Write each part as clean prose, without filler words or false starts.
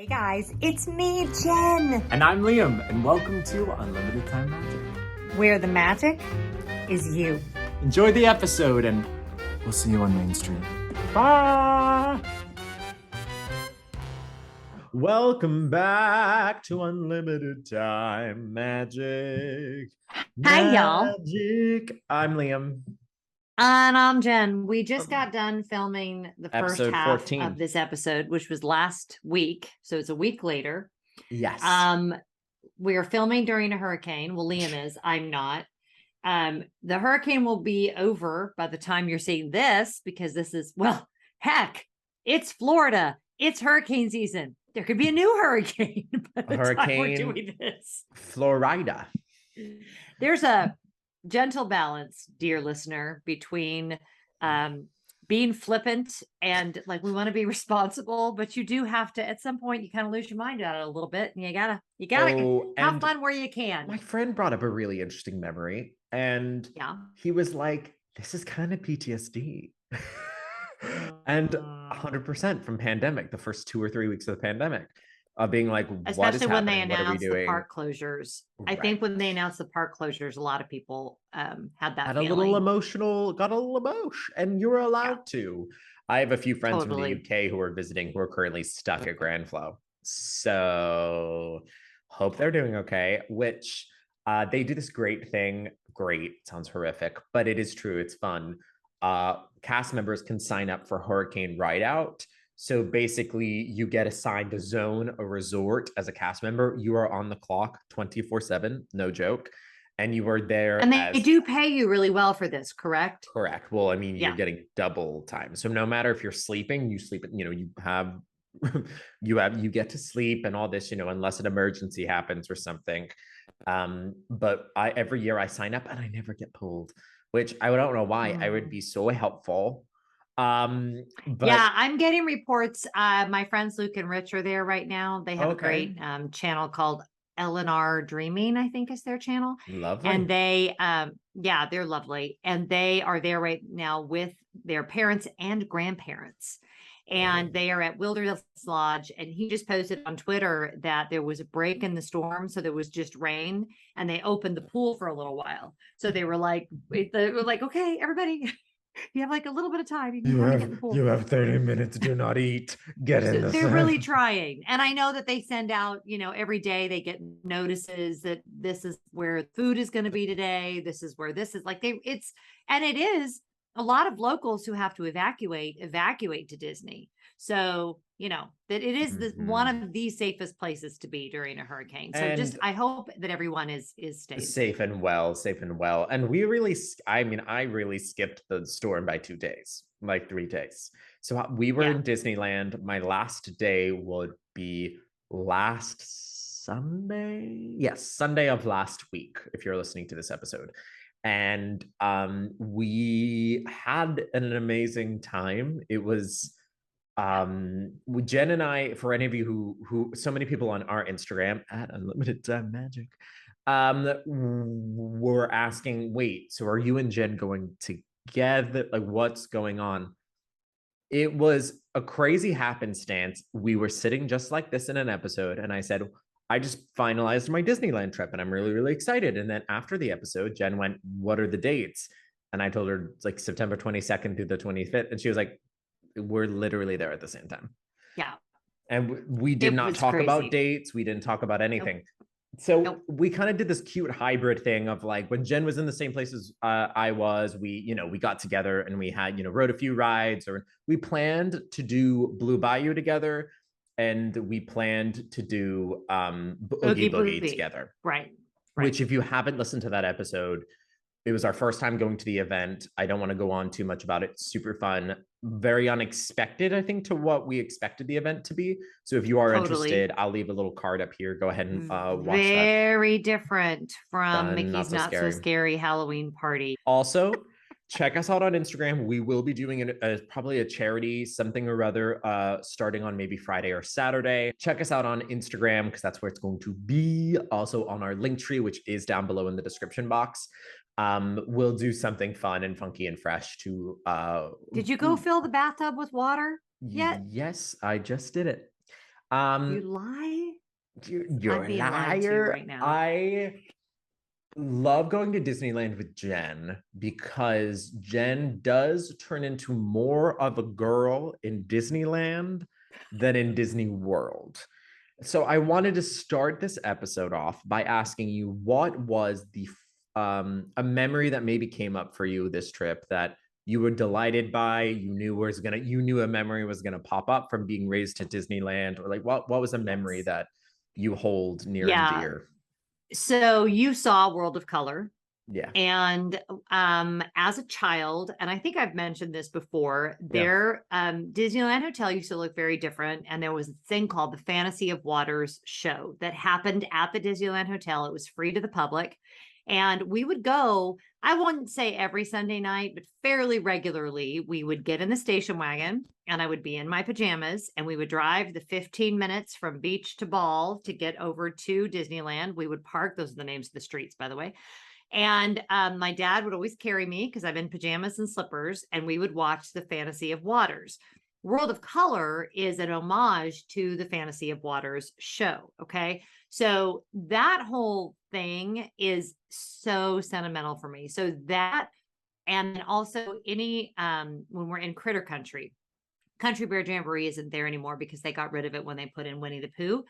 Hey guys, it's me, Jen, And I'm Liam, and welcome to Unlimited Time Magic. where the magic is you. Enjoy the episode, and we'll see you on Main Street. Bye! Welcome back to Unlimited Time Magic. Hi, y'all. Magic. I'm Liam. And I'm Jen. We just got done filming the first Episode half 14. of this episode, which was last week. So it's a week later. Yes. We're filming during a hurricane. Well, Liam is. I'm not. The hurricane will be over by the time you're seeing this, because this is, well, heck, it's Florida. It's hurricane season. There could be a new hurricane by the time we're doing this. Florida. There's a gentle balance, dear listener, between being flippant and like we want to be responsible, but you do have to, at some point, you kind of lose your mind about it a little bit, and you gotta have fun where you can. My friend brought up a really interesting memory, and he was like, "This is kind of PTSD." And 100% from pandemic, the first 2 or 3 weeks of the pandemic, being like, especially when they what announced the park closures. Right. I think when they announced the park closures, a lot of people had that feeling. A little emotional, got a little emotion, and you were allowed to. I have a few friends from the UK who are visiting who are currently stuck at Grand Flow. So hope they're doing okay, which they do this great thing. Great, sounds horrific, but it is true. It's fun. Cast members can sign up for Hurricane Rideout. So basically, you get assigned a zone, a resort as a cast member. You are on the clock 24/7, no joke. And you are there. And they do pay you really well for this, correct? Correct. Well, I mean, you're getting double time. So no matter if you're sleeping, you sleep, you have, you get to sleep and all this, unless an emergency happens or something. But every year I sign up and I never get pulled, which I don't know why. I would be so helpful. But I'm getting reports. My friends Luke and Rich are there right now. They have a great channel called Eleanor Dreaming, I think is their channel. Lovely. And they they're lovely. And they are there right now with their parents and grandparents. And they are at Wilderness Lodge, and he just posted on Twitter that there was a break in the storm, so there was just rain, and they opened the pool for a little while. So they were like, okay, everybody, you have like a little bit of time. You have 30 minutes. Do not eat. Get in. They're really trying, and I know that they send out. Every day they get notices that this is where food is going to be today. This is where this is. It is a lot of locals who have to evacuate to Disney. So, that it is one of the safest places to be during a hurricane. So I hope that everyone is safe and well. And I really skipped the storm by 2 days, like 3 days. So we were in Disneyland. My last day would be last Sunday. Yes, Sunday of last week, if you're listening to this episode. And we had an amazing time. It was Jen and I, for any of you who so many people on our Instagram at Unlimited Time Magic were asking, wait, so are you and Jen going together? Like, what's going on? It was a crazy happenstance. We were sitting just like this in an episode, and I said, I just finalized my Disneyland trip and I'm really, really excited. And then after the episode, Jen went, what are the dates? And I told her it's like September 22nd through the 25th. And she was like, we're literally there at the same time. Yeah. And we did not talk about dates. We didn't talk about anything. So we kind of did this cute hybrid thing of like when Jen was in the same place as I was, we got together and we had, rode a few rides, or we planned to do Blue Bayou together. And we planned to do Oogie Boogie together. Right. Which, if you haven't listened to that episode, it was our first time going to the event. I don't want to go on too much about it. Super fun. Very unexpected, I think, to what we expected the event to be. So if you are interested, I'll leave a little card up here. Go ahead and watch that. Very different from Mickey's Not So Scary Halloween Party. Also, check us out on Instagram. We will be doing probably a charity something or other starting on maybe Friday or Saturday. Check us out on Instagram because that's where it's going to be. Also on our link tree, which is down below in the description box. We'll do something fun and funky and fresh to Did you go fill the bathtub with water yet? Yes, I just did it. You Um, lie? you're I'm a being lied to liar. right now. I love going to Disneyland with Jen because Jen does turn into more of a girl in Disneyland than in Disney World. So I wanted to start this episode off by asking you what was the a memory that maybe came up for you this trip that you were delighted by, you knew a memory was gonna pop up from being raised to Disneyland, or like what was a memory Yes. that you hold near and Yeah. dear? So you saw World of Color. Yeah. And as a child, and I think I've mentioned this before, Yeah. their Disneyland Hotel used to look very different. And there was a thing called the Fantasy of Waters show that happened at the Disneyland Hotel. It was free to the public. And we would go, I wouldn't say every Sunday night, but fairly regularly. We would get in the station wagon and I would be in my pajamas and we would drive the 15 minutes from beach to ball to get over to Disneyland. We would park, those are the names of the streets, by the way. And my dad would always carry me because I'm in pajamas and slippers, and we would watch the Fantasy of Waters. World of Color is an homage to the Fantasy of Waters show. Okay. So that whole thing is so sentimental for me. So that, and also any, when we're in Critter Country, Country Bear Jamboree isn't there anymore because they got rid of it when they put in Winnie the Pooh.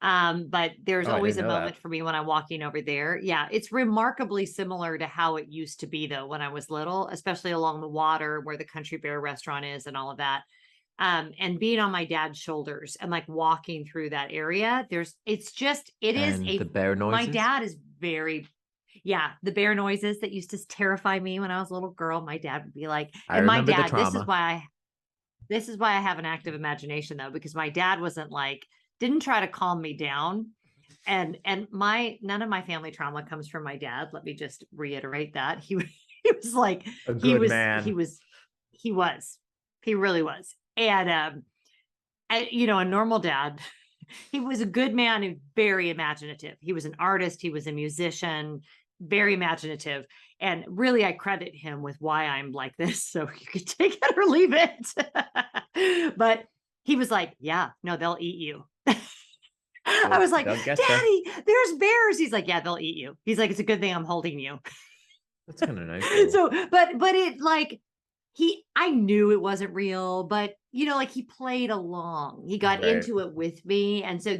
But there's Oh, I always didn't a know moment that. for me when I'm walking over there. Yeah, it's remarkably similar to how it used to be though when I was little, especially along the water where the Country Bear restaurant is and all of that. And being on my dad's shoulders and like walking through that area, it is And the bear my noises? dad is very, yeah, the bear noises that used to terrify me when I was a little girl. My dad would be like, I and my remember the dad, trauma. this is why I have an active imagination though, because my dad wasn't like, didn't try to calm me down. And my none of my family trauma comes from my dad. Let me just reiterate that. He was like, A he good was, man. he was, he really was. And you know, a normal dad, he was a good man and very imaginative. He was an artist, he was a musician, very imaginative. And really, I credit him with why I'm like this. So you could take it or leave it. But he was like, yeah, no, they'll eat you. I was like, They'll get you. Daddy, there's bears. He's like, yeah, they'll eat you. He's like, it's a good thing I'm holding you. That's kind of nice though. So, but it like I knew it wasn't real, but you know, like he played along. He got Right. into it with me. And so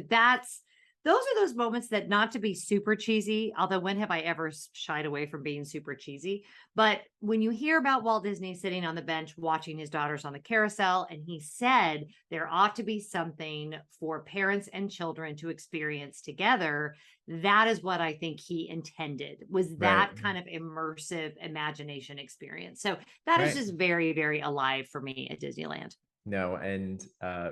those are those moments that, not to be super cheesy, although when have I ever shied away from being super cheesy? But when you hear about Walt Disney sitting on the bench watching his daughters on the carousel, and he said there ought to be something for parents and children to experience together, that is what I think he intended, was Right. that kind of immersive imagination experience. So that is Right. just very, very alive for me at Disneyland. No, and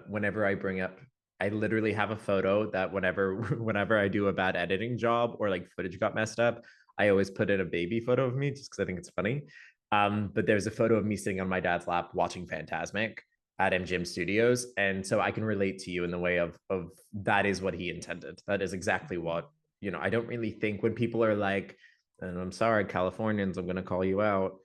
whenever I bring up, I literally have a photo that whenever whenever I do a bad editing job or like footage got messed up, I always put in a baby photo of me just because I think it's funny. But there's a photo of me sitting on my dad's lap watching Fantasmic at MGM Studios, and so I can relate to you in the way of that is what he intended. That is exactly what, you know. I don't really think when people are like, and I'm sorry, Californians, I'm going to call you out,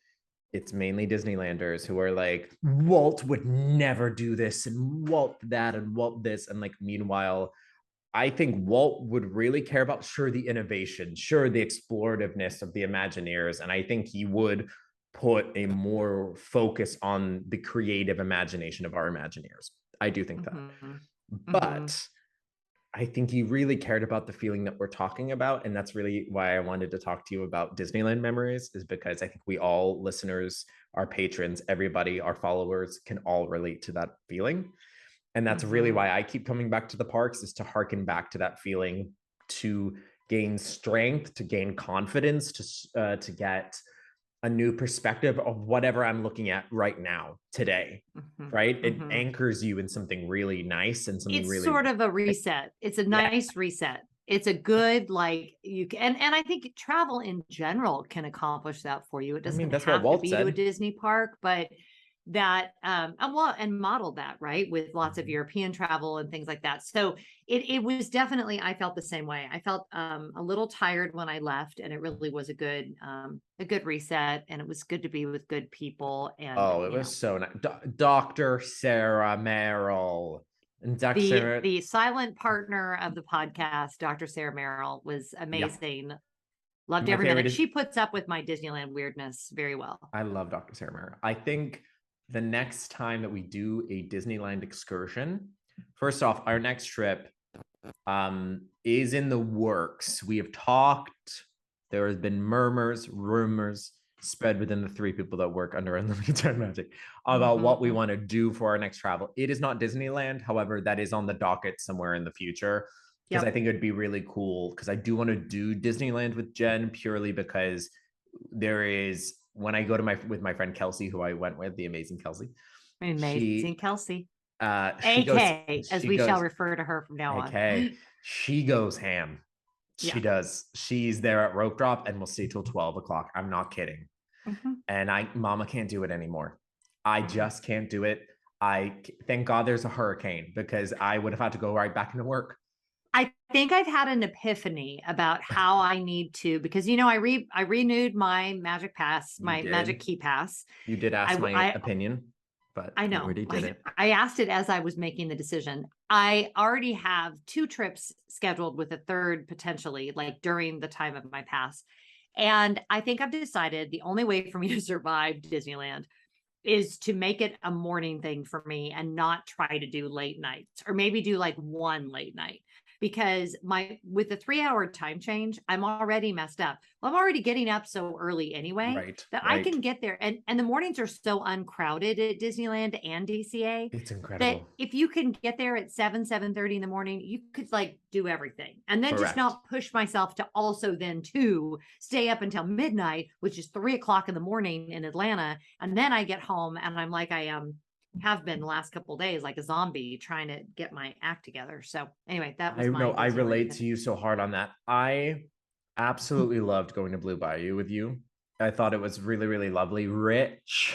it's mainly Disneylanders who are like, Walt would never do this, and Walt that, and Walt this. And like, meanwhile, I think Walt would really care about, sure, the innovation, sure, the explorativeness of the Imagineers. And I think he would put a more focus on the creative imagination of our Imagineers. I do think that. Mm-hmm. Mm-hmm. But I think he really cared about the feeling that we're talking about. And that's really why I wanted to talk to you about Disneyland memories, is because I think we all, listeners, our patrons, everybody, our followers, can all relate to that feeling. And that's really Mm-hmm. why I keep coming back to the parks, is to harken back to that feeling, to gain strength, to gain confidence, to get a new perspective of whatever I'm looking at right now, today, Mm-hmm. right? It Mm-hmm. anchors you in something really nice and something It's really, sort of a reset. It's a yeah. nice reset. It's a good, like, you can, and I think travel in general can accomplish that for you. It I mean, doesn't that's what have to Walt be to a said. Disney park, but that and modeled that, right, with lots of Mhm. European travel and things like that. So it was definitely, I felt the same way. I felt a little tired when I left, and it really was a good reset, and it was good to be with good people, and Oh, it was so nice. Dr. Sarah Merrill. And Dr. The silent partner of the podcast, Dr. Sarah Merrill, was Yeah. amazing. Loved My every favorite minute. is She puts up with my Disneyland weirdness very well. I love Dr. Sarah Merrill. I think the next time that we do a Disneyland excursion, first off, our next trip is in the works. We have talked. There has been murmurs, rumors spread within the 3 people that work under Unlimited Time Magic about what we want to do for our next travel. It is not Disneyland. However, that is on the docket somewhere in the future, because I think it'd be really cool, because I do want to do Disneyland with Jen, purely because there is, when I go to with my friend Kelsey, who I went with, the amazing Kelsey. Kelsey. She goes, as we shall refer to her from now on. She goes ham. She does. She's there at rope drop and will stay till 12 o'clock. I'm not kidding. And Mama can't do it anymore. I just can't do it. Thank God there's a hurricane, because I would have had to go right back into work. I think I've had an epiphany about how I need to, because I renewed my Magic Pass, Magic Key Pass. You did ask my opinion, but I know. You already did it. I asked it as I was making the decision. I already have 2 trips scheduled, with a third potentially, like during the time of my pass. And I think I've decided the only way for me to survive Disneyland is to make it a morning thing for me, and not try to do late nights, or maybe do like one late night. Because with the 3-hour time change, I'm already messed up. Well, I'm already getting up so early anyway, that I can get there. And the mornings are so uncrowded at Disneyland and DCA. It's incredible. That if you can get there at 7:30 in the morning, you could like do everything. And then just not push myself to also then stay up until midnight, which is 3 o'clock in the morning in Atlanta. And then I get home and I'm like, have been the last couple of days, like a zombie trying to get my act together. So anyway, that was I relate to you so hard on that. I absolutely loved going to Blue Bayou with you. I thought it was really, really lovely. Rich,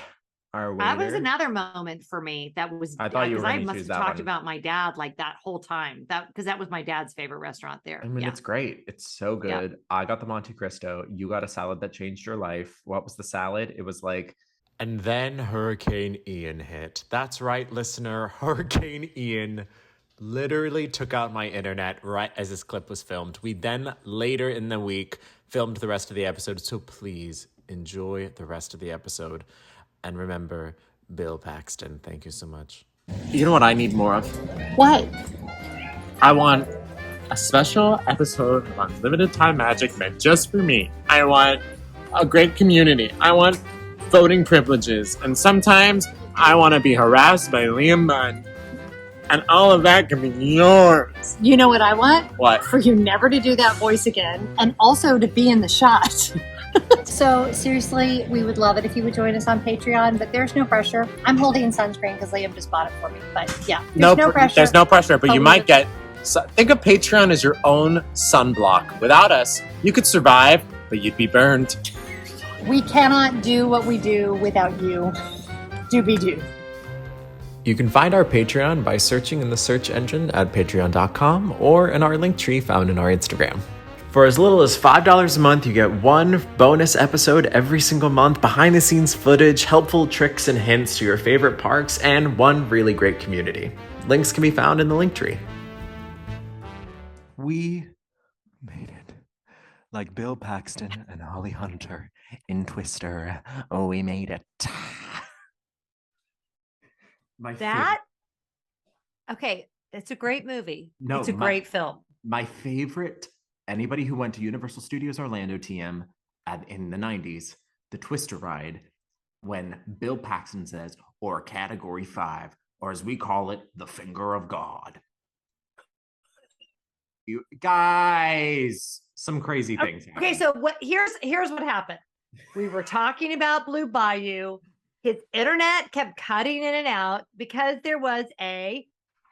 our waiter. That was another moment for me. That was, I thought you were I must have talked about my dad like that whole time. Because that was my dad's favorite restaurant there. I mean, it's great. It's so good. Yeah. I got the Monte Cristo. You got a salad that changed your life. What was the salad? It was like, and then Hurricane Ian hit. That's right, listener. Hurricane Ian literally took out my internet right as this clip was filmed. We then, later in the week, filmed the rest of the episode. So please enjoy the rest of the episode. And remember, Bill Paxton, thank you so much. You know what I need more of? What? I want a special episode of Unlimited Time Magic meant just for me. I want a great community. I want voting privileges, and sometimes I want to be harassed by Liam Munn, and all of that can be yours. You know what I want? What? For you never to do that voice again, and also to be in the shot. So seriously, we would love it if you would join us on Patreon, but there's no pressure. I'm holding sunscreen because Liam just bought it for me, but yeah, there's no pressure. There's no pressure, but you might get, think of Patreon as your own sunblock. Without us, you could survive, but you'd be burned. We cannot do what we do without you. Doobie-doo. You can find our Patreon by searching in the search engine at patreon.com or in our link tree found in our Instagram. For as little as $5 a month, you get 1 bonus episode every single month, behind-the-scenes footage, helpful tricks and hints to your favorite parks, and 1 really great community. Links can be found in the link tree. We made it. Like Bill Paxton and Holly Hunter in Twister. Oh, we made it. Okay, it's a great movie. No, it's a great film. My favorite, anybody who went to Universal Studios Orlando TM in the 90s, the Twister ride, when Bill Paxton says, or Category 5, or as we call it, the Finger of God. You guys, some crazy things happen. Okay, so here's what happened. We were talking about Blue Bayou. His internet kept cutting in and out because there was a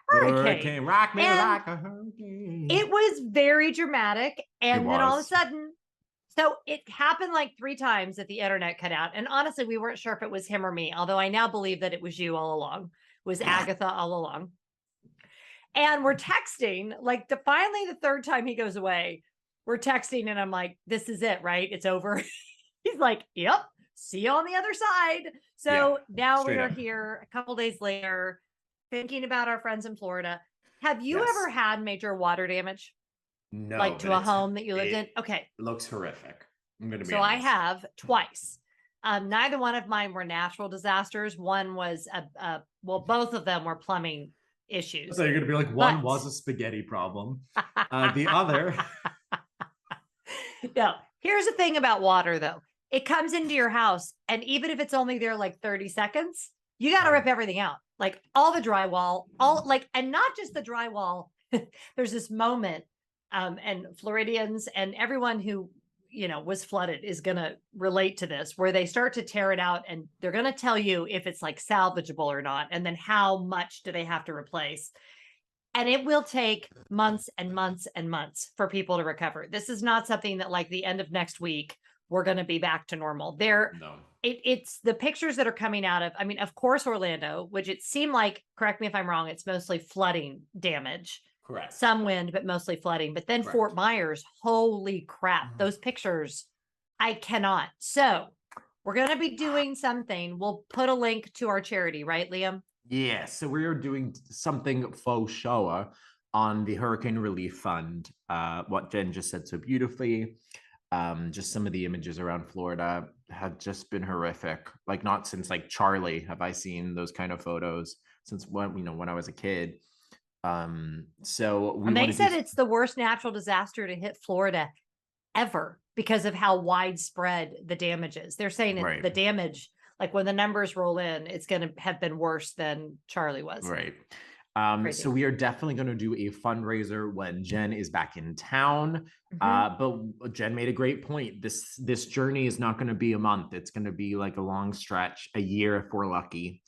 hurricane. Rock me like a hurricane. It was very dramatic. And then all of a sudden, so it happened like 3 times that the internet cut out. And honestly, we weren't sure if it was him or me, although I now believe that it was you all along, was Agatha all along. And we're texting, like finally the 3rd time he goes away, we're texting and I'm like, this is it, right? It's over. He's like, yep, see you on the other side. So now we are here a couple days later, thinking about our friends in Florida, have you Yes. ever had major water damage? No, Like to but a home that you lived in? Okay. It looks horrific. I'm gonna be So I honest. have twice. Neither one of mine were natural disasters. One was well, both of them were plumbing issues. So you're gonna be like, one But- was a spaghetti problem. The other. No, here's the thing about water though. It comes into your house, and even if it's only there like 30 seconds, you got to rip everything out. Like all the drywall, and not just the drywall. There's this moment, and Floridians and everyone who, was flooded is going to relate to this, where they start to tear it out and they're going to tell you if it's like salvageable or not, and then how much do they have to replace. And it will take months and months and months for people to recover. This is not something that like the end of next week, we're going to be back to normal. No. It's the pictures that are coming out of, I mean, of course, Orlando, which it seemed like, correct me if I'm wrong, it's mostly flooding damage. Correct. Some wind, but mostly flooding. But then Correct. Fort Myers, holy crap, those pictures, I cannot. So we're going to be doing something. We'll put a link to our charity, right, Liam? Yeah, so we are doing something faux show on the Hurricane Relief Fund. What Jen just said so beautifully. Just some of the images around Florida have just been horrific. Like not since like Charlie have I seen those kind of photos since when I was a kid. So and they said it's the worst natural disaster to hit Florida ever because of how widespread the damage is. They're saying Right. the damage, like when the numbers roll in, it's going to have been worse than Charlie was. Right. Crazy. So we are definitely going to do a fundraiser when Jen is back in town. But Jen made a great point. This journey is not going to be a month. It's going to be like a long stretch, a year if we're lucky.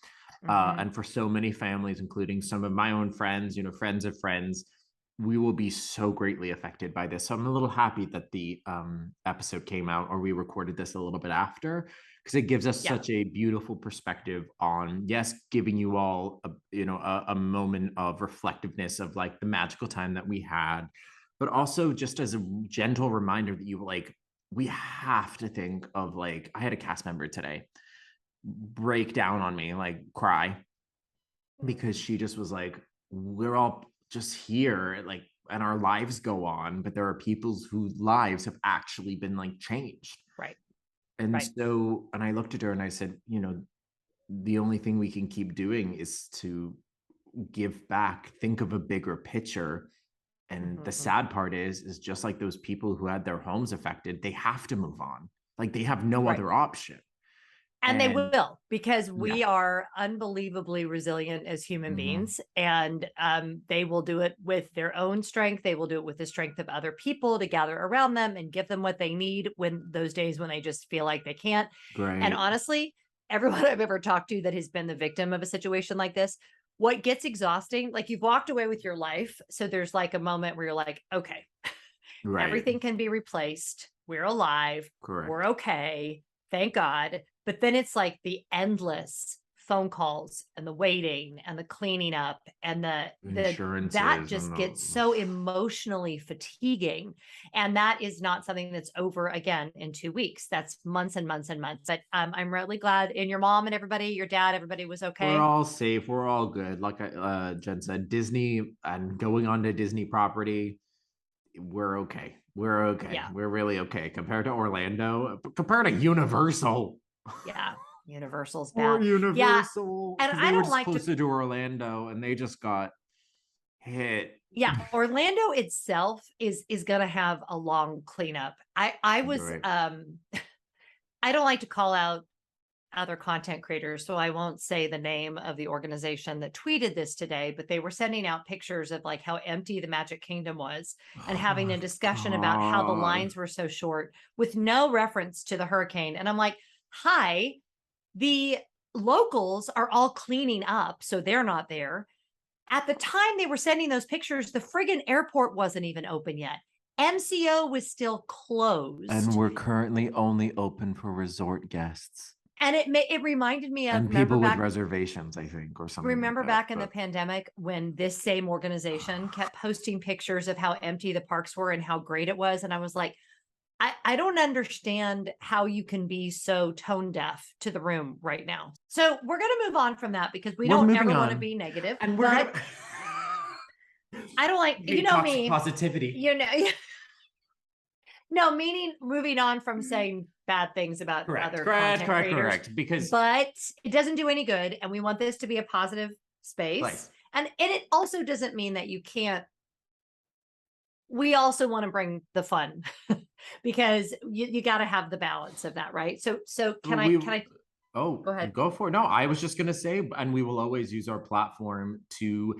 And for so many families, including some of my own friends, friends of friends, we will be so greatly affected by this. So I'm a little happy that the episode came out, or we recorded this a little bit after, because it gives us such a beautiful perspective on, yes, giving you all a moment of reflectiveness of like the magical time that we had, but also just as a gentle reminder that we have to think of, like, I had a cast member today break down on me, like cry, because she just was like, we're all just here, like, and our lives go on, but there are people whose lives have actually been like changed. Right. And Right. so, and I looked at her and I said, the only thing we can keep doing is to give back, think of a bigger picture. And the sad part is just like those people who had their homes affected, they have to move on. Like they have no other option. And they will, because we Yeah. are unbelievably resilient as human beings, and they will do it with their own strength. They will do it with the strength of other people to gather around them and give them what they need when those days when they just feel like they can't. Great. And honestly, everyone I've ever talked to that has been the victim of a situation like this, what gets exhausting, like you've walked away with your life. So there's like a moment where you're like, okay, Right. everything can be replaced. We're alive. Correct. We're okay. Thank God. But then it's like the endless phone calls and the waiting and the cleaning up and the Insurances that just and gets so emotionally fatiguing. And that is not something that's over again in 2 weeks. That's months and months and months. But I'm really glad, and your mom and everybody, your dad, everybody was okay. We're all safe. We're all good. Like Jen said, Disney and going on to Disney property, we're okay. We're okay. Yeah. We're really okay compared to Orlando, compared to Universal. Yeah. Universal's Or bad. Universal. And 'cause I they were don't just like to- closer to Orlando, and they just got hit. Yeah, Orlando itself is going to have a long cleanup. I was Right. I don't like to call out other content creators, so I won't say the name of the organization that tweeted this today, but they were sending out pictures of like how empty the Magic Kingdom was and having a discussion about how the God. lines were so short with no reference to the hurricane. And I'm like, hi, the locals are all cleaning up, so they're not there. At the time they were sending those pictures, the friggin' airport wasn't even open yet. MCO was still closed. And we're currently only open for resort guests And it reminded me of, And remember people with back, reservations, I think, or something. remember like back that, in the but- pandemic when this same organization kept posting pictures of how empty the parks were and how great it was. And I was like, I don't understand how you can be so tone deaf to the room right now. So we're going to move on from that because we We're don't moving ever want to on. be negative. And we're but I don't like, you know toxic me, positivity. you know, no, meaning moving on from saying bad things about other content creators. Correct. Because But it doesn't do any good. And we want this to be a positive space. Place. And it also doesn't mean that you can't. We also want to bring the fun because you got to have the balance of that, right? So can I Oh, go ahead. Go for it. No, I was just gonna say, and we will always use our platform to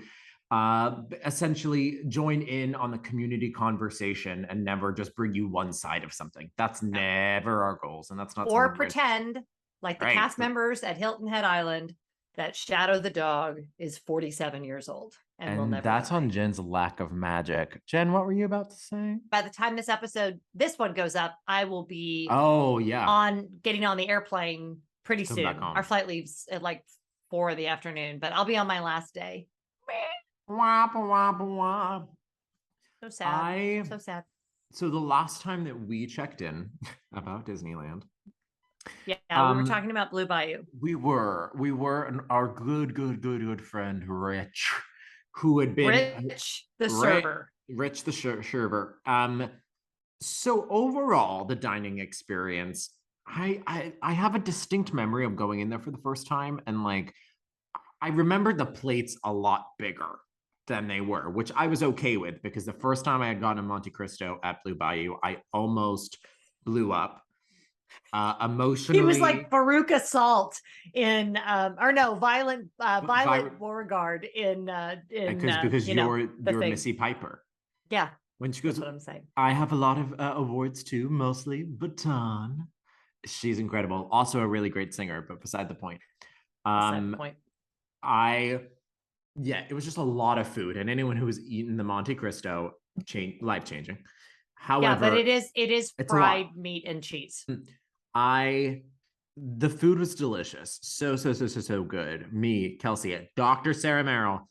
essentially join in on the community conversation and never just bring you one side of something. That's never our goals, and that's not Or something pretend like the Right. cast members at Hilton Head Island that Shadow the dog is 47 years old and will And never that's on die. Jen's lack of magic. Jen, what were you about to say? By the time this one goes up, I will be Oh yeah. getting on the airplane pretty Come soon. back home. Our flight leaves at like 4 p.m, but I'll be on my last day. Wah, wah, wah. So sad. So sad. So the last time that we checked in about Disneyland, Yeah, we were talking about Blue Bayou. we were our good friend Rich, who had been Rich the server. Rich the server. So overall, the dining experience, I have a distinct memory of going in there for the first time, and like I remember the plates a lot bigger than they were, which I was okay with because the first time I had gone to Monte Cristo at Blue Bayou, I almost blew up. Emotionally, He was like Farouk Assault in Violent Beauregard in because you're thing. Missy Piper. Yeah. When she goes, that's what I'm saying. I have a lot of awards too, mostly baton. She's incredible. Also a really great singer, but beside the point. It was just a lot of food, and anyone who was eating the Monte Cristo, life changing. However, but it is fried meat and cheese. The food was delicious, so good. Me, Kelsey, Dr. Sarah Merrill,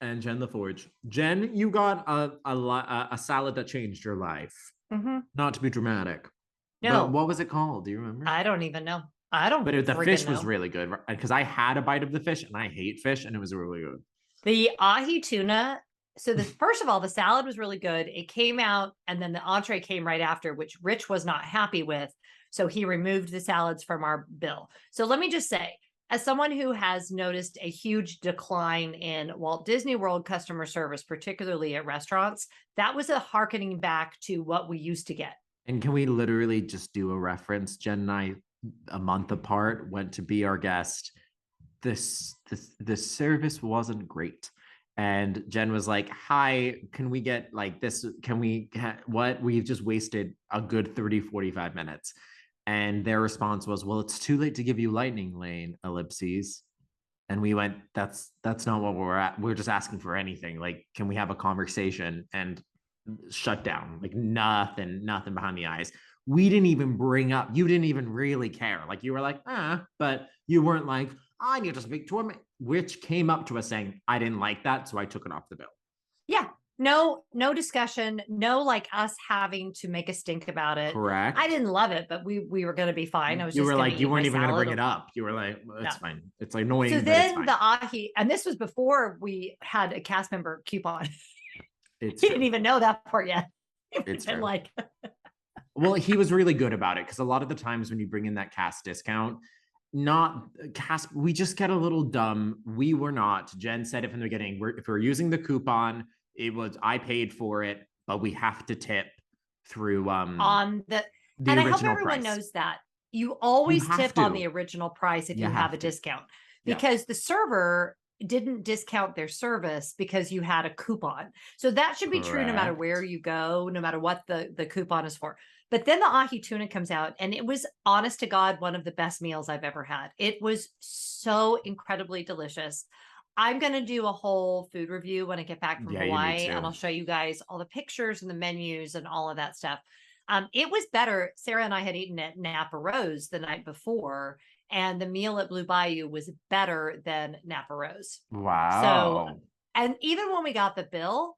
and Jen LaForge. Jen, you got a salad that changed your life. Mm-hmm. Not to be dramatic. No, but what was it called? Do you remember? I don't even know. But the fish was really good because I had a bite of the fish, and I hate fish, and it was really good. The ahi tuna. So first of all, the salad was really good. It came out, and then the entree came right after, which Rich was not happy with. So he removed the salads from our bill. So let me just say, as someone who has noticed a huge decline in Walt Disney World customer service, particularly at restaurants, that was a hearkening back to what we used to get. And can we literally just do a reference? Jen and I, a month apart, went to be our guest. The service wasn't great. And Jen was like, hi, can we get like this? Can we, what? We've just wasted a good 30, 45 minutes. And their response was, well, it's too late to give you lightning lane, ellipses. And we went, that's not what we're at. We're just asking for anything. Like, can we have a conversation? And shut down, like nothing behind the eyes. We didn't even bring up, you didn't even really care. Like you were like, but you weren't like, I need to speak to him, which came up to us saying, I didn't like that, so I took it off the bill. Yeah. No discussion. No, like us having to make a stink about it. Correct. I didn't love it, but we were going to be fine. You were like, you weren't even going to bring it up. You were like, well, it's fine. It's annoying. So then the ahi, and this was before we had a cast member coupon. He didn't even know that part yet. It's and like, well, he was really good about it because a lot of the times when you bring in that cast discount, we just get a little dumb. We were not. Jen said it from the beginning. If we're using the coupon, I paid for it, but we have to tip through on the and I hope everyone knows that you always tip on the original price if you have a discount, because the server didn't discount their service because you had a coupon. So that should be true no matter where you go, no matter what the coupon is for. But then the ahi tuna comes out, and it was, honest to God, one of the best meals I've ever had. It was so incredibly delicious. I'm going to do a whole food review when I get back from Hawaii, and I'll show you guys all the pictures and the menus and all of that stuff. It was better. Sarah and I had eaten at Napa Rose the night before, and the meal at Blue Bayou was better than Napa Rose. Wow. So, and even when we got the bill,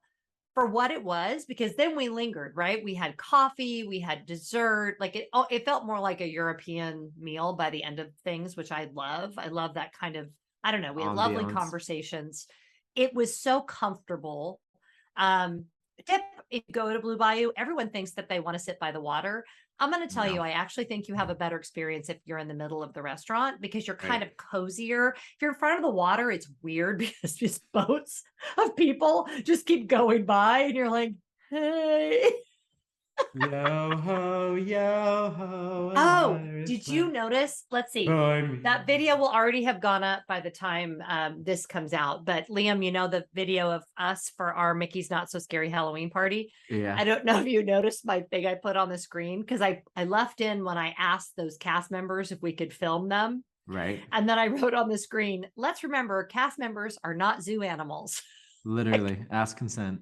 for what it was, because then we lingered, right? We had coffee, we had dessert, like it felt more like a European meal by the end of things, which I love. I love that kind of, I don't know, we had lovely Ambiance. conversations. It was so comfortable. Tip, if you go to Blue Bayou, everyone thinks that they want to sit by the water. I'm going to tell you, I actually think you have a better experience if you're in the middle of the restaurant, because you're kind of cozier. If you're in front of the water, it's weird because just boats of people just keep going by and you're like, hey. Yo ho, yo ho. Oh, did you notice? Let's see. That video will already have gone up by the time this comes out. But Liam, you know the video of us for our Mickey's Not So Scary Halloween party? Yeah. I don't know if you noticed my thing I put on the screen, because I left in when I asked those cast members if we could film them. Right. And then I wrote on the screen, let's remember cast members are not zoo animals. Literally, ask consent.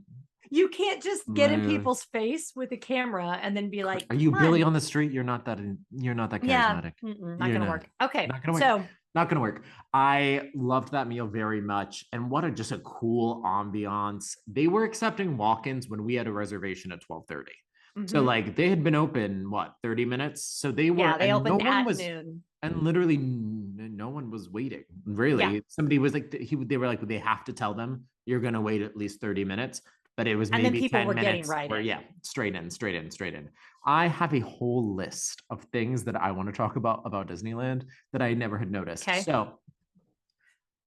You can't just get in Literally. people's face with a camera and then be like, Are you "Come Billy on." on the street? You're not that Yeah, charismatic. not You're gonna work. Okay, Not gonna work. so Not gonna work. I loved that meal very much. And what a just a cool ambiance. They were accepting walk-ins when we had a reservation at 12:30. So mhm. like they had been open, what, 30 minutes? So they were, Yeah, they and no opened one at was, noon. and literally no one was waiting. Really. Somebody was like, they were like, they have to tell them you're gonna wait at least 30 minutes. But it was And then maybe people 10 were getting minutes right where, in. yeah, straight in. I have a whole list of things that I want to talk about Disneyland that I never had noticed. Okay. So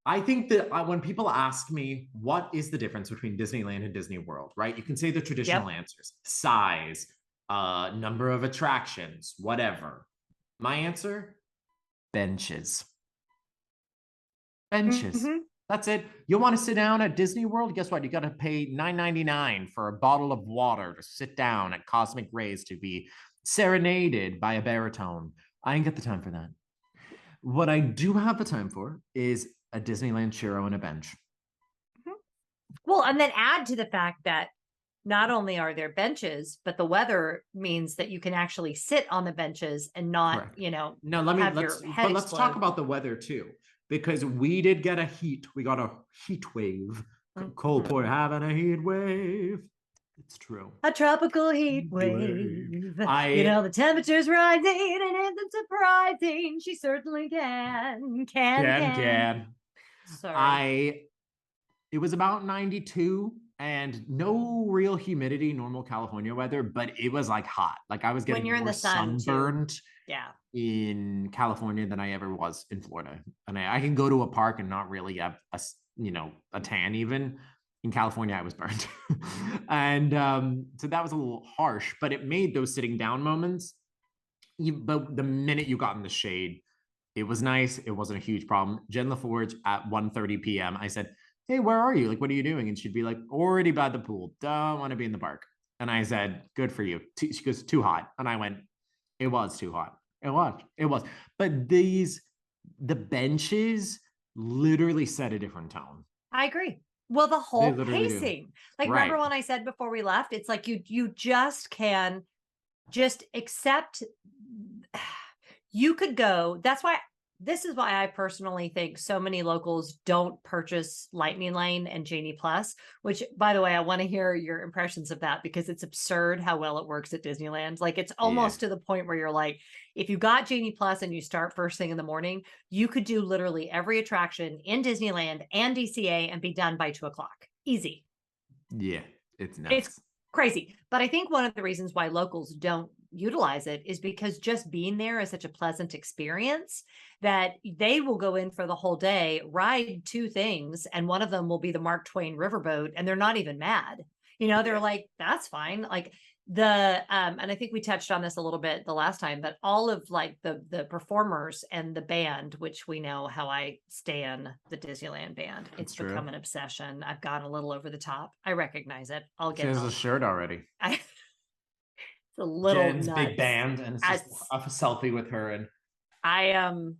I think that when people ask me, what is the difference between Disneyland and Disney World, right? You can say the traditional answers, size, number of attractions, whatever. My answer, benches. Benches. Mhm. That's it. You want to sit down at Disney World? Guess what? You got to pay $9.99 for a bottle of water to sit down at Cosmic Rays to be serenaded by a baritone. I ain't got the time for that. What I do have the time for is a Disneyland churro and a bench. Well, and then add to the fact that not only are there benches, but the weather means that you can actually sit on the benches and not, Correct. No, let's talk about the weather too, because we did get we got a heat wave. Coldport having a heat wave. It's true. A tropical heat wave. The temperature's rising and it isn't surprising. She certainly can. Sorry. It was about 92 and no real humidity, normal California weather, but it was like hot. Like I was getting more sunburned in California than I ever was in Florida. And I can go to a park and not really have a tan even. In California, I was burned. And so that was a little harsh, but it made those sitting down moments. But the minute you got in the shade, it was nice. It wasn't a huge problem. Jen LaForge at 1:30 p.m. I said, hey, where are you? Like, what are you doing? And she'd be like, already by the pool. Don't want to be in the park. And I said, good for you. She goes, too hot. And I went, it was too hot. It was. But the benches literally set a different tone. I agree. Well, the whole pacing. Like, remember when I said before we left, it's like you just can just accept. You could go. This is why I personally think so many locals don't purchase Lightning Lane and Genie Plus, which, by the way, I want to hear your impressions of that, because it's absurd how well it works at Disneyland. Like, it's almost to the point where you're like, if you got Genie Plus and you start first thing in the morning, you could do literally every attraction in Disneyland and DCA and be done by 2:00. Easy. Yeah, it's nuts. It's crazy. But I think one of the reasons why locals don't utilize it is because just being there is such a pleasant experience that they will go in for the whole day, ride 2 things, and one of them will be the Mark Twain riverboat, and they're not even mad. They're like, that's fine. Like and I think we touched on this a little bit the last time, but all of like the performers and the band, which we know how I stan the Disneyland band. It's become an obsession. I've gone a little over the top. I recognize it. I'll get She has a shirt already. It's a little Jen's nuts. big band, and it's just a selfie with her, and I am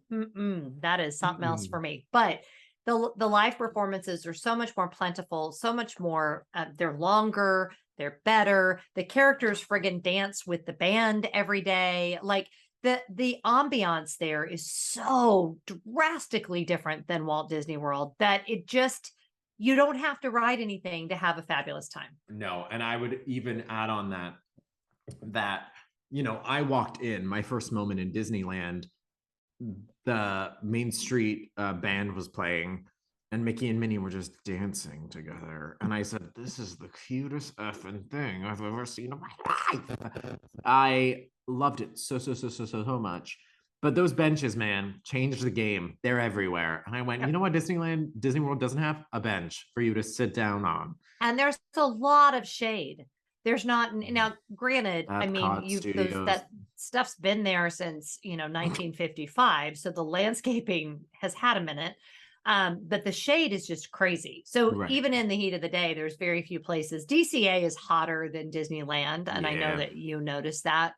that is something else for me. But the live performances are so much more plentiful, so much more. They're longer, they're better. The characters friggin' dance with the band every day. Like the ambiance there is so drastically different than Walt Disney World that it just you don't have to ride anything to have a fabulous time. No, and I would even add on that I walked in my first moment in Disneyland, the Main Street band was playing, and Mickey and Minnie were just dancing together, and I said, "This is the cutest effing thing I've ever seen in my life." I loved it so much. But those benches, man, changed the game. They're everywhere. And I went, you know what, Disney World doesn't have a bench for you to sit down on. And there's a lot of shade. There's not now, granted, I mean, that stuff's been there since 1955. So the landscaping has had a minute. But the shade is just crazy. So even in the heat of the day, there's very few places. DCA is hotter than Disneyland. And I know that you noticed that.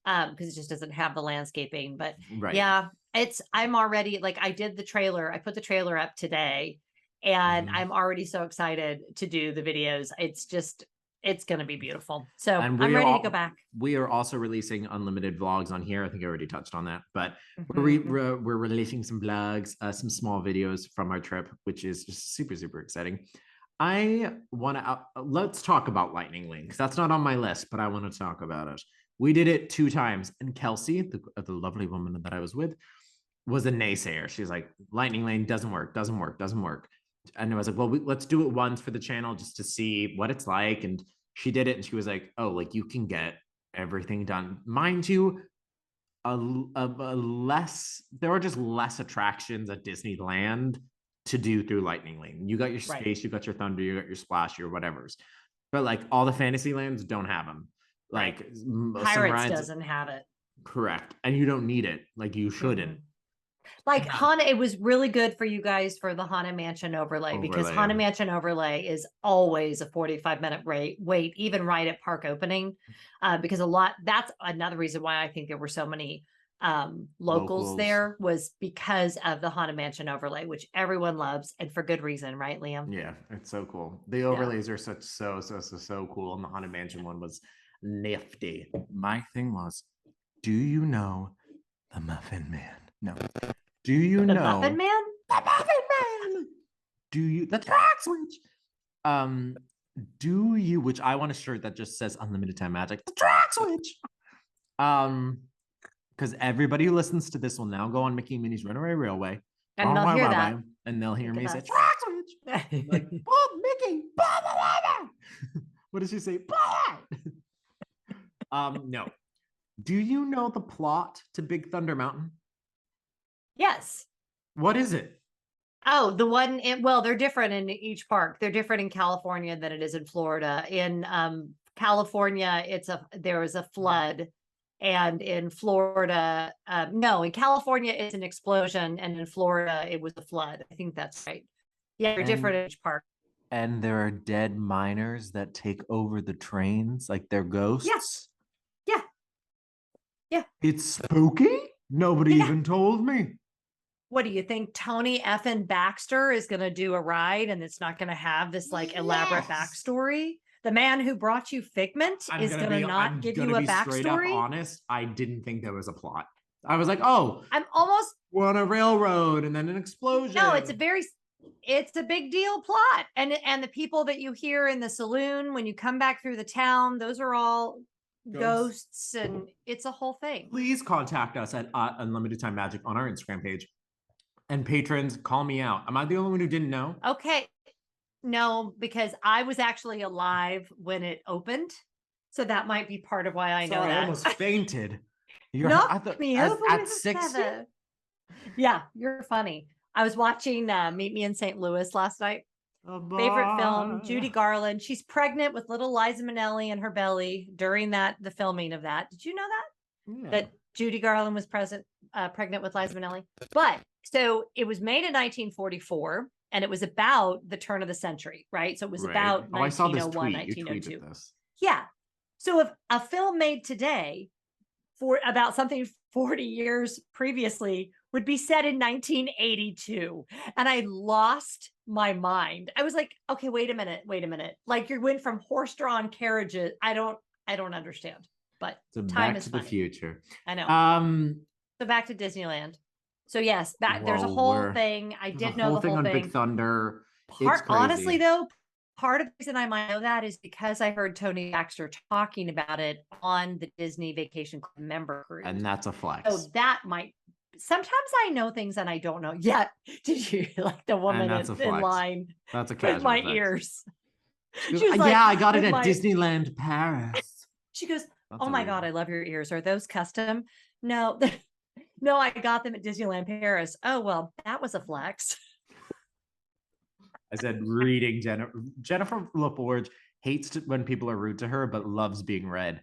Because it just doesn't have the landscaping, but yeah, I'm already like, I put the trailer up today, and I'm already so excited to do the videos. It's going to be beautiful. So I'm ready to go back. We are also releasing unlimited vlogs on here. I think I already touched on that, but we're releasing some vlogs, some small videos from our trip, which is just super, super exciting. I want to, let's talk about Lightning Lane, because that's not on my list, but I want to talk about it. We did it 2 times, and Kelsey, the lovely woman that I was with, was a naysayer. She's like, Lightning Lane doesn't work. And I was like, well, let's do it once for the channel just to see what it's like. And she did it, and she was like, oh, like you can get everything done. Mind you, there are just less attractions at Disneyland to do through Lightning Lane. You got your space, you got your thunder, you got your splash, your whatevers. But like all the fantasy lands don't have them. Like Pirates doesn't have it. Correct. And you don't need it. Like you shouldn't. Like Haunted, it was really good for you guys for the Haunted Mansion overlay, because Haunted Mansion overlay is always a 45-minute wait, even right at park opening. Because that's another reason why I think there were so many locals there, was because of the Haunted Mansion overlay, which everyone loves, and for good reason, right, Liam? Yeah, it's so cool. The overlays are so cool, and the Haunted Mansion one was nifty. My thing was, do you know the Muffin Man? No. Do you know Muffin Man? The Muffin Man. Do you the track switch? Do you, which I want a shirt that just says Unlimited Time Magic, the track switch. Because everybody who listens to this will now go on Mickey and Minnie's Runaway Railway. And they'll hear that. And they'll hear me say track switch. Like, oh, Mickey. Blah, blah, blah, blah. What does she say? No. Do you know the plot to Big Thunder Mountain? Yes. What is it? Oh, the one they're different in each park. They're different in California than it is in Florida. In California, there was a flood, and in Florida, no, in California it's an explosion, and in Florida it was a flood. I think that's right. Yeah, they're different in each park. And there are dead miners that take over the trains, like they're ghosts. Yes. Yeah. It's spooky? Nobody even told me. What do you think? Tony effing Baxter is going to do a ride, and it's not going to have this like elaborate backstory? The man who brought you Figment is going to not give you a backstory? Straight up honest, I didn't think there was a plot. I was like, oh, we're on a railroad and then an explosion. No, it's a big deal plot. And the people that you hear in the saloon when you come back through the town, those are all ghosts, and it's a whole thing. Please contact us at Unlimited Time Magic on our Instagram page. And patrons, call me out. Am I the only one who didn't know? Okay. No, because I was actually alive when it opened. So that might be part of why I know that. I almost fainted. Knocked me over at 60? Yeah, you're funny. I was watching Meet Me in St. Louis last night. Favorite film, Judy Garland. She's pregnant with little Liza Minnelli in her belly during the filming of that. Did you know that? Yeah. That Judy Garland was pregnant with Liza Minnelli? But so it was made in 1944, and it was about the turn of the century, right? So it was about 1901, 1902. Yeah. So if a film made today about something 40 years previously would be set in 1982, and I lost my mind. I was like, okay, wait a minute. Like you went from horse-drawn carriages. I don't understand. But time is funny. Back to the future. I know. So back to Disneyland. So yes, there's a whole thing. I did know the whole thing on Big Thunder. Honestly, crazy. though, part of the reason I might know that is because I heard Tony Baxter talking about it on the Disney Vacation Club member group. And that's a So flex. that might, sometimes I know things and I don't know yet. Did you like the woman that's a in flex. line That's a with casual my flex. ears? She She was like, yeah, I got it with at my- Disneyland Paris. She goes, That's oh a my weird God, one. I love your ears. Are those custom? No, no, I got them at Disneyland Paris. Oh, well, that was a flex. I said reading Jennifer LaForge hates when people are rude to her, but loves being read.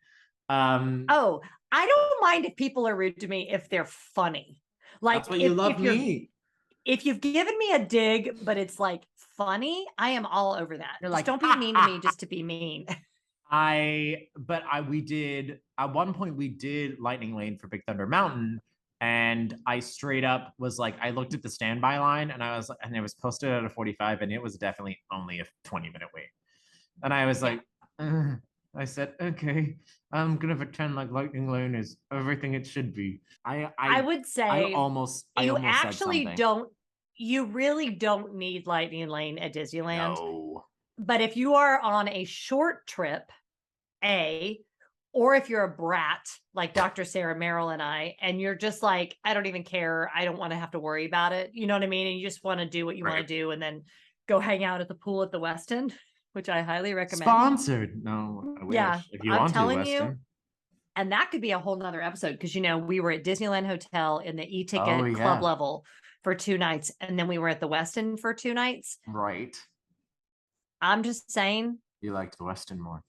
Oh, I don't mind if people are rude to me if they're funny. Like that's what you love if you're me. if you've given me a dig, but it's like funny, I am all over that. You're Just like, don't be mean to me just to be mean. we did at one point we did Lightning Lane for Big Thunder Mountain, and I straight up was like, I looked at the standby line and and it was posted at a 45, and it was definitely only a 20-minute wait. And I was like, "Ugh." I said, okay, I'm gonna pretend like Lightning Lane is everything it should be. I would say I almost you said actually something. don't, you really don't need Lightning Lane at Disneyland. No. But if you are on a short trip, or if you're a brat like Dr. Sarah Merrill and I, and you're just like, I don't even care. I don't want to have to worry about it. You know what I mean? And you just want to do what you want Right. to do and then go hang out at the pool at the West End, which I highly recommend. Sponsored. No, I wish. Yeah, If you I'm want telling to, you. Weston. And that could be a whole nother episode because, you know, we were at Disneyland Hotel in the e-ticket club yeah. level for 2 nights. And then we were at the West End for 2 nights. Right. I'm just saying, You liked the Weston more.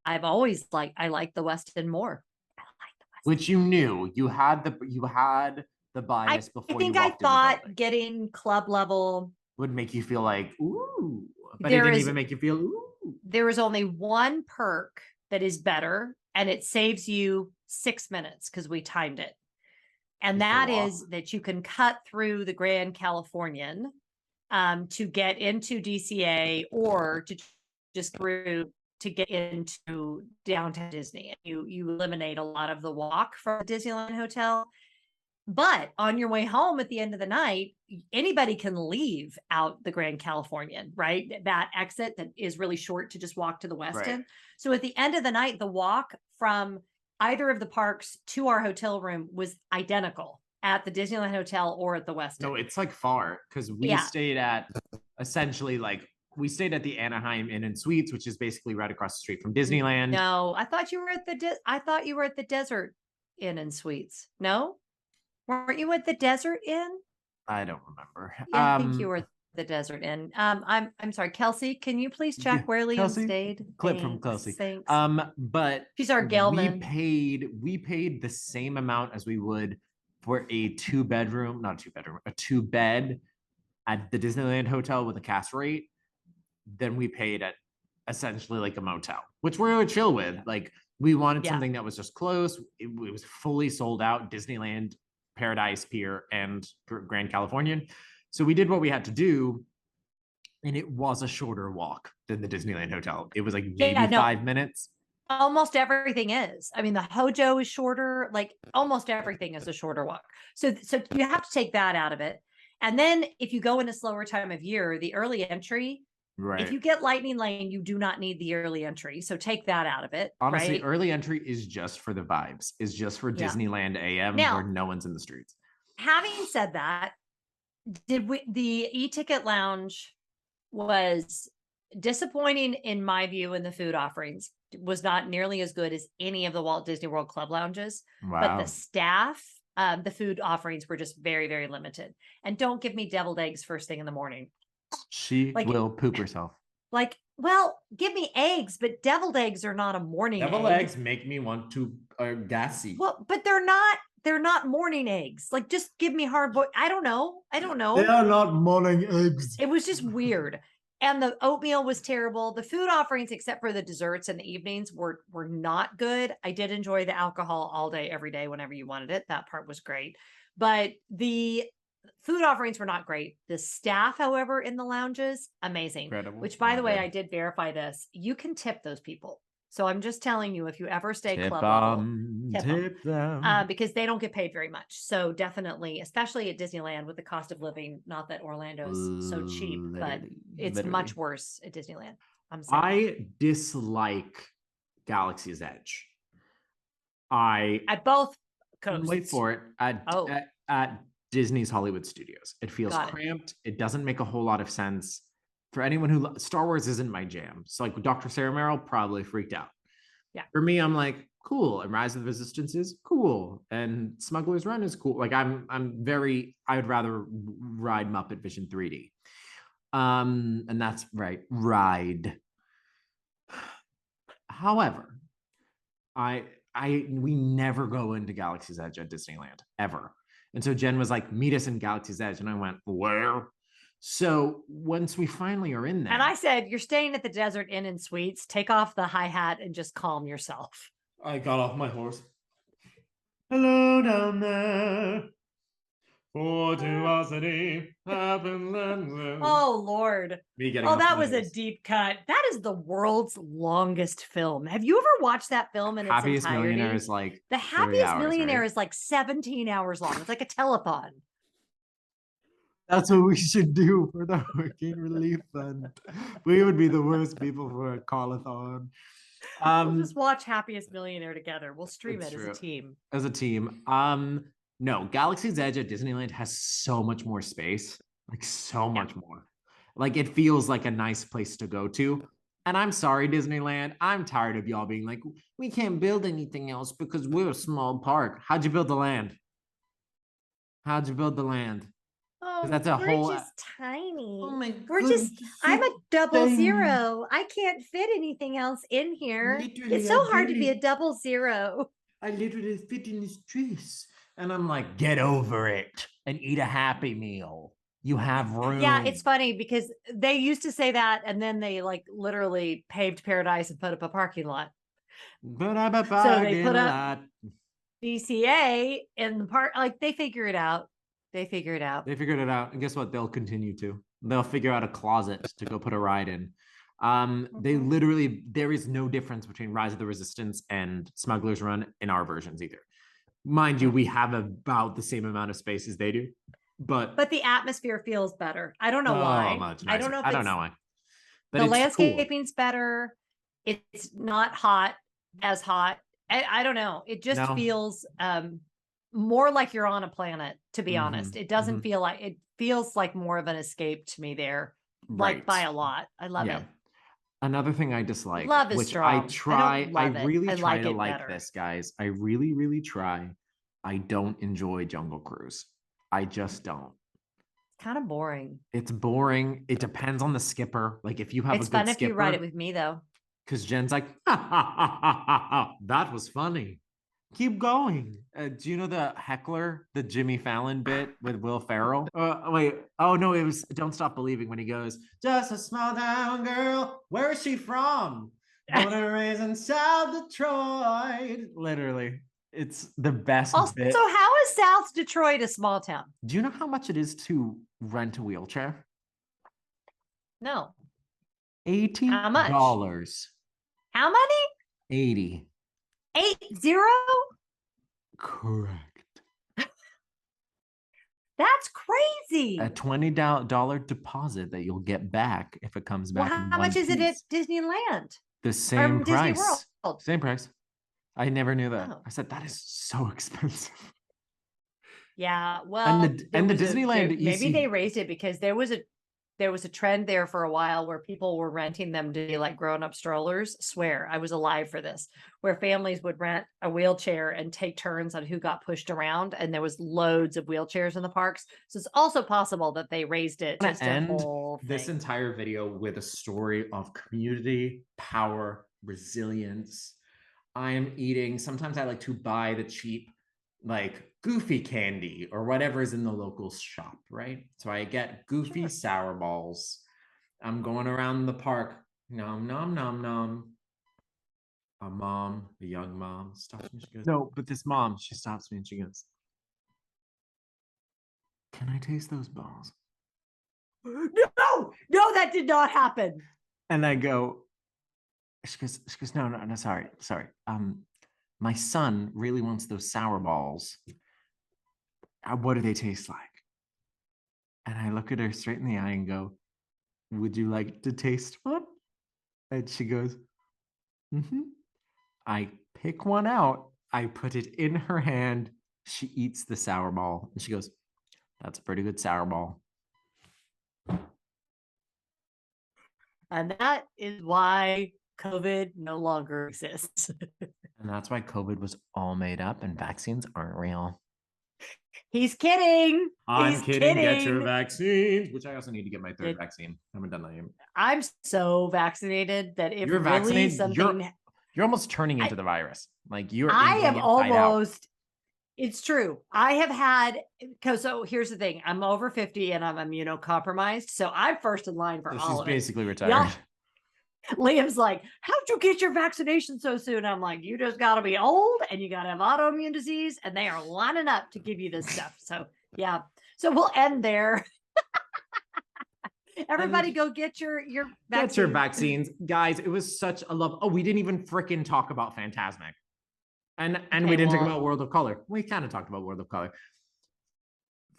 I've always I like the West End more. I like the West Which you knew. You had the bias before think you I walked thought in the building. getting club level Would make you feel like, ooh. But There it didn't is- even make you feel ooh. there is only one perk that is better, and it saves you 6 minutes because we timed it. And Is the that walk? is that you can cut through the Grand Californian to get into DCA or to just through to get into downtown Disney. You eliminate a lot of the walk from the Disneyland Hotel. But on your way home at the end of the night, anybody can leave out the Grand Californian, right? That exit that is really short to just walk to the West Right. End. So at the end of the night, the walk from either of the parks to our hotel room was identical at the Disneyland Hotel or at the West End. No, it's like far because we Yeah. stayed at essentially we stayed at the Anaheim Inn and Suites, which is basically right across the street from Disneyland. No, I thought you were at I thought you were at the Desert Inn and Suites. No? Weren't you at the Desert Inn? I don't remember. Yeah, I think you were at the Desert Inn. I'm sorry, Kelsey, can you please check Yeah, where Liam Kelsey, stayed? clip from Thanks, Kelsey. Thanks. But She's our Gelman. we paid the same amount as we would for a 2-bedroom, not a 2-bedroom, a 2-bed at the Disneyland Hotel with a cast rate than we paid at essentially like a motel, which we were chill with. Like we wanted Yeah. something that was just close. It was fully sold out, Disneyland, Paradise Pier, and Grand Californian. So we did what we had to do, and it was a shorter walk than the Disneyland Hotel. It was like maybe Yeah, no. 5 minutes. Almost everything is. I mean, the Hojo is shorter, like almost everything is a shorter walk. So you have to take that out of it. And then if you go in a slower time of year, the early entry, Right. if you get Lightning Lane, you do not need the early entry. So take that out of it. Honestly, right? early entry is just for the vibes, is just for Yeah. Disneyland AM Now- where no one's in the streets. Having said that, the e-ticket lounge was disappointing in my view, in the food offerings was not nearly as good as any of the Walt Disney World Club lounges. Wow. But the staff, the food offerings were just very, very limited. And don't give me deviled eggs first thing in the morning. She like- will poop herself. Like, well, give me eggs, but deviled eggs are not a morning Devil egg. eggs make me want to gassy. Well, but they're not morning eggs. Like, just give me hard boiled. I don't know. not morning eggs. It was just weird. And the oatmeal was terrible. The food offerings, except for the desserts in the evenings, were not good. I did enjoy the alcohol all day, every day, whenever you wanted it. That part was great. But the food offerings were not great. The staff, however, in the lounges, amazing. Incredible. Which, by the way, Okay. I did verify this. You can tip those people. So I'm just telling you, if you ever stay Tip club level, them, tip 'em. tip them. Because they don't get paid very much. So definitely, especially at Disneyland with the cost of living, not that Orlando's so cheap, but it's much worse at Disneyland. I'm saying. I dislike Galaxy's Edge. At both coasts. Wait for it. At Disney's Hollywood Studios. It feels cramped. It doesn't make a whole lot of sense. For anyone who Star Wars isn't my jam. So like Dr. Sarah Merrill probably freaked out. Yeah. For me, I'm like, cool. And Rise of the Resistance is cool. And Smuggler's Run is cool. Like I would rather ride Muppet Vision 3D. And that's right, ride. However, we never go into Galaxy's Edge at Disneyland ever. And so Jen was like, meet us in Galaxy's Edge. And I went, where? So once we finally are in there. And I said, you're staying at the Desert Inn and Suites. Take off the hi-hat and just calm yourself. I got off my horse. Hello down there. Fortuosity happens. Oh, Lord. Oh, that was a deep cut. That is the world's longest film. Have you ever watched that film in its Happiest entirety? Millionaire is like The Happiest Millionaire right? is like 17 hours long. It's like a telethon. That's what we should do for the Hurricane Relief Fund. We would be the worst people for a call-a-thon. We'll just watch Happiest Millionaire together. We'll stream it true. as a team. As a team. No, Galaxy's Edge at Disneyland has so much more space. Like so much more. Like it feels like a nice place to go to. And I'm sorry, Disneyland. I'm tired of y'all being like, we can't build anything else because we're a small park. How'd you build the land? How'd you build the land? Oh, that's a we're whole. just tiny. Oh my We're goodness, just. I'm a double thing. zero. I can't fit anything else in here. Literally, It's so I hard to be a barely- double zero. I literally fit in this dress. And I'm like, get over it and eat a Happy Meal. You have room. Yeah, it's funny because they used to say that, and then they like literally paved paradise and put up a parking lot. So they put up DCA in the park. Like they figure it out. They figured it out. And guess what? They'll continue to. They'll figure out a closet to go put a ride in. They literally, there is no difference between Rise of the Resistance and Smuggler's Run in our versions either. Mind you, we have about the same amount of space as they do. But the atmosphere feels better. I don't know why. Much I don't know. I don't know why. But the it's landscaping's better. It's not as hot. I don't know. It just feels more like you're on a planet, to be honest. It doesn't feel like, it feels like more of an escape to me there, like by a lot. I love it. Another thing I dislike, love is which strong. I really try to like better. this, guys. I really, really try. I don't enjoy Jungle Cruise. I just don't. It's kind of boring. It's boring. It depends on the skipper. Like if you have it's a good fun if skipper, you ride it with me though. Because Jen's like, that was funny. Keep going. Do you know the heckler, the Jimmy Fallon bit with Will Ferrell? Wait. Oh, no, it was Don't Stop Believing when he goes, just a small town girl. Where is she from? Born and raised in South Detroit. Literally. It's the best bit. So how is South Detroit a small town? Do you know how much it is to rent a wheelchair? No. $80. How much? How many? 80. 80? Correct. That's crazy. A $20 deposit that you'll get back if it comes back. Well, how much is it at Disneyland? The same price. Disney World. Same price. I never knew that. Oh. I said that is so expensive. Yeah, well, and the Disneyland. Maybe they raised it because there was a trend there for a while where people were renting them to be like grown-up strollers. Swear, I was alive for this, where families would rent a wheelchair and take turns on who got pushed around, and there was loads of wheelchairs in the parks. So it's also possible that they raised it just a whole thing. This entire video with a story of community, power, resilience. I am eating. Sometimes I like to buy the cheap, like Goofy candy or whatever is in the local shop, right? So I get Goofy sour balls. I'm going around the park. Nom, nom, nom, nom. A young mom stops me. She goes, no, but this mom, she stops me and she goes, can I taste those balls? No, that did not happen. And I go, she goes, no, sorry. My son really wants those sour balls. What do they taste like? And I look at her straight in the eye and go, would you like to taste one? And she goes, mm-hmm. I pick one out. I put it in her hand. She eats the sour ball. And she goes, that's a pretty good sour ball. And that is why COVID no longer exists. And that's why COVID was all made up and vaccines aren't real. He's kidding. I'm kidding. Get your vaccines, which I also need to get my third vaccine. I haven't done that yet. I'm so vaccinated that if You're really vaccinated, something... You're almost turning into the virus. Like you're I am inside out. almost... It's true. I have had... So here's the thing. I'm over 50 and I'm immunocompromised. So I'm first in line for all She's of it. basically retired. Y'all, Liam's like, how'd you get your vaccination so soon? I'm like, you just got to be old and you got to have autoimmune disease and they are lining up to give you this stuff. So yeah. So we'll end there. Everybody go get your vaccine. Get your vaccines. Guys, it was such a love. Oh, we didn't even freaking talk about Fantasmic. And we didn't talk about World of Color. We kind of talked about World of Color.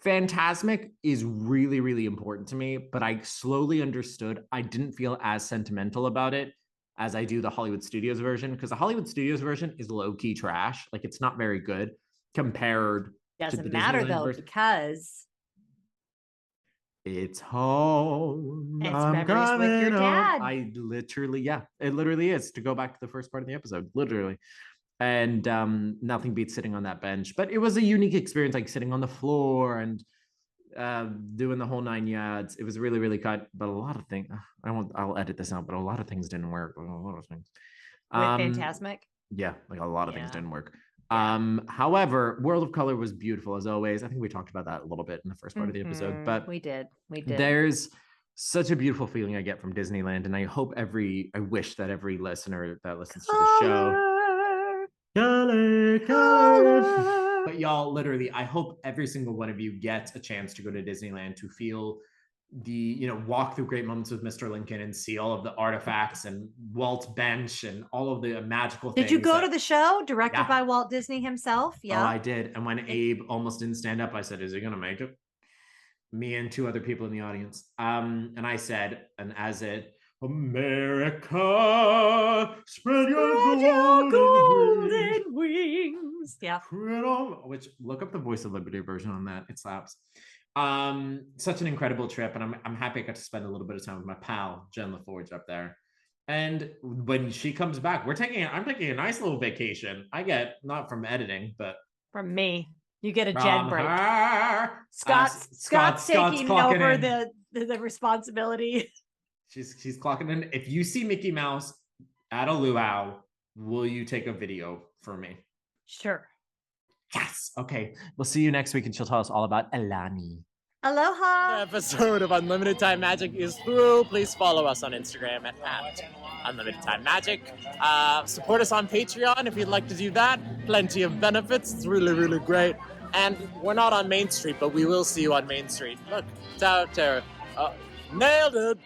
Fantasmic is really, really important to me, but I slowly understood I didn't feel as sentimental about it as I do the Hollywood Studios version, because the Hollywood Studios version is low-key trash. Like, it's not very good compared to the matter Disneyland though, version. Because it's home. It's I'm memories with your coming home. dad. It literally is, to go back to the first part of the episode, literally. And nothing beats sitting on that bench. But it was a unique experience, like sitting on the floor and doing the whole 9 yards. It was really, really cut. But a lot of things, I'll edit this out, but a lot of things didn't work. A lot of things. With Fantasmic? Yeah, like a lot of things didn't work. However, World of Color was beautiful as always. I think we talked about that a little bit in the first part of the episode. But we did. There's such a beautiful feeling I get from Disneyland. And I wish that every listener that listens to the show. Color. But y'all, literally, I hope every single one of you gets a chance to go to Disneyland to feel walk through great moments with Mr. Lincoln and see all of the artifacts and Walt's bench and all of the magical things. Did you go to the show directed by Walt Disney himself? Yeah. Oh, I did. And when Abe almost didn't stand up, I said, is he going to make it? Me and two other people in the audience. And I said, and as it, America, spread your golden wings. Yeah. Which, look up the Voice of Liberty version on that. It slaps. Such an incredible trip. And I'm happy I got to spend a little bit of time with my pal, Jen LaForge, up there. And when she comes back, I'm taking a nice little vacation. I get, not from editing, but from me. You get a Jen break. Scott's taking over the responsibility. She's clocking in. If you see Mickey Mouse at a luau, will you take a video for me? Sure. Yes. Okay. We'll see you next week, and she'll tell us all about Elani. Aloha. The episode of Unlimited Time Magic is through. Please follow us on Instagram at Unlimited Time Magic. Support us on Patreon if you'd like to do that. Plenty of benefits. It's really, really great. And we're not on Main Street, but we will see you on Main Street. Look, it's out there. Nailed it.